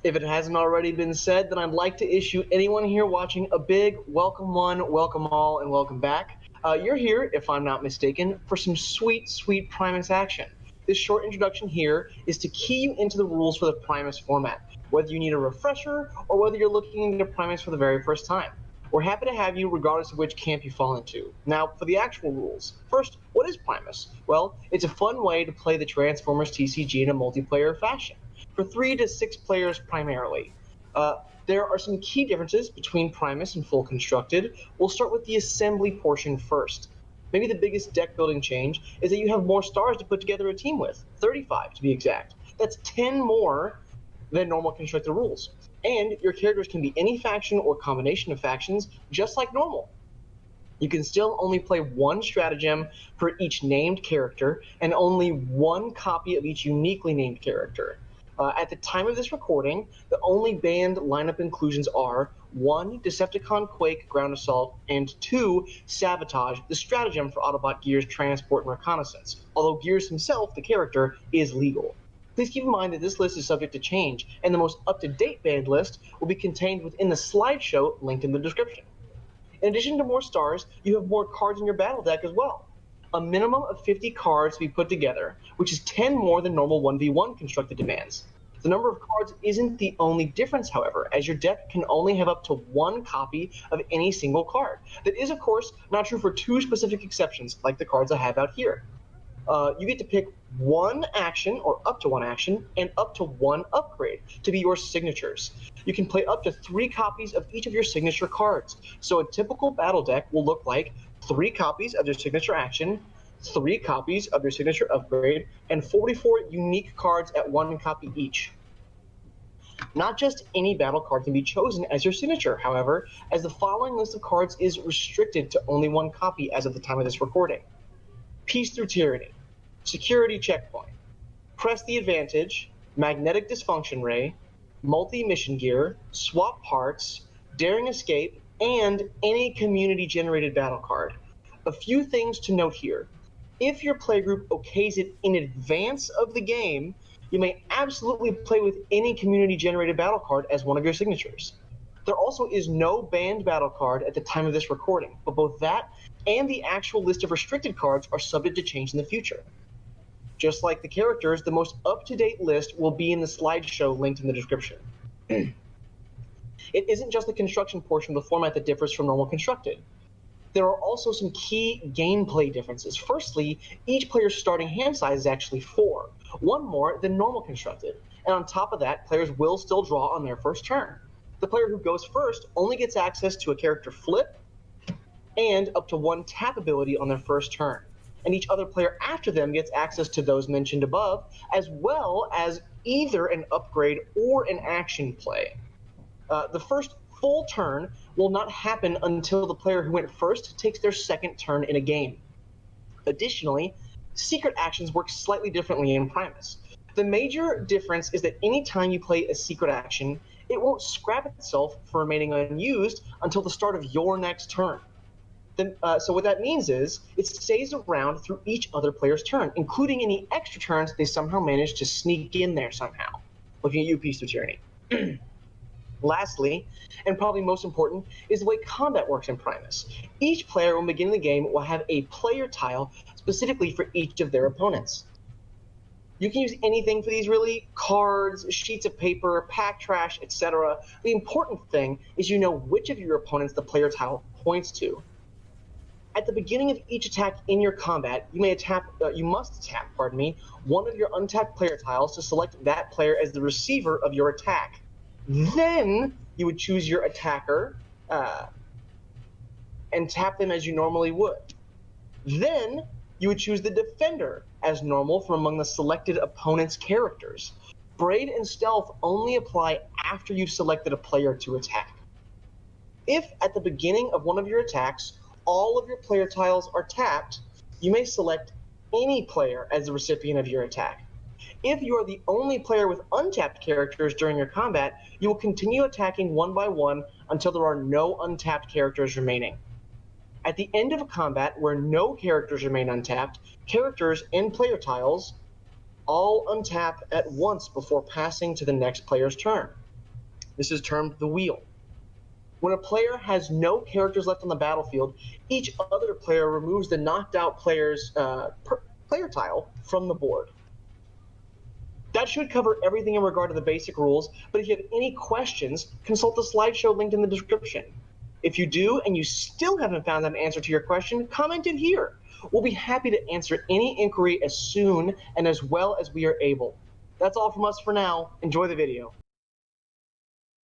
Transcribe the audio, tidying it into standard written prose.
If it hasn't already been said, then I'd like to issue anyone here watching a big welcome one, welcome all, and welcome back. You're here, if I'm not mistaken, for some sweet, sweet Primus action. This short introduction here is to key you into the rules for the Primus format, whether you need a refresher or whether you're looking into Primus for the very first time. We're happy to have you regardless of which camp you fall into. Now, for the actual rules. First, what is Primus? Well, it's a fun way to play the Transformers TCG in a multiplayer fashion, for 3 to 6 players primarily. There are some key differences between Primus and Full Constructed. We'll start with the assembly portion first. Maybe the biggest deck building change is that you have more stars to put together a team with, 35 to be exact. That's 10 more than normal constructed rules. And your characters can be any faction or combination of factions, just like normal. You can still only play one stratagem for each named character, and only one copy of each uniquely named character. At the time of this recording, the only banned lineup inclusions are 1. Decepticon Quake Ground Assault, and 2. Sabotage, the stratagem for Autobot Gears Transport and Reconnaissance, although Gears himself, the character, is legal. Please keep in mind that this list is subject to change, and the most up-to-date banned list will be contained within the slideshow linked in the description. In addition to more stars, you have more cards in your battle deck as well. A minimum of 50 cards to be put together, which is 10 more than normal 1v1 constructed demands. The number of cards isn't the only difference, however, as your deck can only have up to one copy of any single card. That is, of course, not true for 2 specific exceptions, like the cards I have out here. You get to pick one action, or up to one action, and up to one upgrade to be your signatures. You can play up to 3 copies of each of your signature cards. So a typical battle deck will look like 3 copies of your signature action, 3 copies of your signature upgrade, and 44 unique cards at 1 copy each. Not just any battle card can be chosen as your signature, however, as the following list of cards is restricted to only 1 copy as of the time of this recording. Peace Through Tyranny, Security Checkpoint, Press the Advantage, Magnetic Dysfunction Ray, Multi-Mission Gear, Swap Parts, Daring Escape, and any community-generated battle card. A few things to note here. If your playgroup okays it in advance of the game, you may absolutely play with any community-generated battle card as one of your signatures. There also is no banned battle card at the time of this recording, but both that and the actual list of restricted cards are subject to change in the future. Just like the characters, the most up-to-date list will be in the slideshow linked in the description. It isn't just the construction portion of the format that differs from normal constructed. There are also some key gameplay differences. Firstly, each player's starting hand size is actually 4, one more than normal constructed. And on top of that, players will still draw on their first turn. The player who goes first only gets access to a character flip and up to 1 tap ability on their first turn. And each other player after them gets access to those mentioned above, as well as either an upgrade or an action play. The first full turn will not happen until the player who went first takes their second turn in a game. Additionally, secret actions work slightly differently in Primus. The major difference is that anytime you play a secret action, it won't scrap itself for remaining unused until the start of your next turn. So what that means is it stays around through each other player's turn, including any extra turns they somehow manage to sneak in there somehow. Looking at you, Peace Through Tyranny. Lastly, and probably most important, is the way combat works in Primus. Each player, when beginning the game, will have a player tile specifically for each of their opponents. You can use anything for these, really. Cards, sheets of paper, pack trash, etc. The important thing is you know which of your opponents the player tile points to. At the beginning of each attack in your combat, you must tap, one of your untapped player tiles to select that player as the receiver of your attack. Then you would choose your attacker and tap them as you normally would. Then you would choose the defender as normal from among the selected opponent's characters. Braid and Stealth only apply after you've selected a player to attack. If at the beginning of one of your attacks, all of your player tiles are tapped, you may select any player as the recipient of your attack. If you are the only player with untapped characters during your combat, you will continue attacking one by one until there are no untapped characters remaining. At the end of a combat where no characters remain untapped, characters and player tiles all untap at once before passing to the next player's turn. This is termed the wheel. When a player has no characters left on the battlefield, each other player removes the knocked out player's player tile from the board. That should cover everything in regard to the basic rules, but if you have any questions, consult the slideshow linked in the description. If you do and you still haven't found an answer to your question, comment it here. We'll be happy to answer any inquiry as soon and as well as we are able. That's all from us for now. Enjoy the video.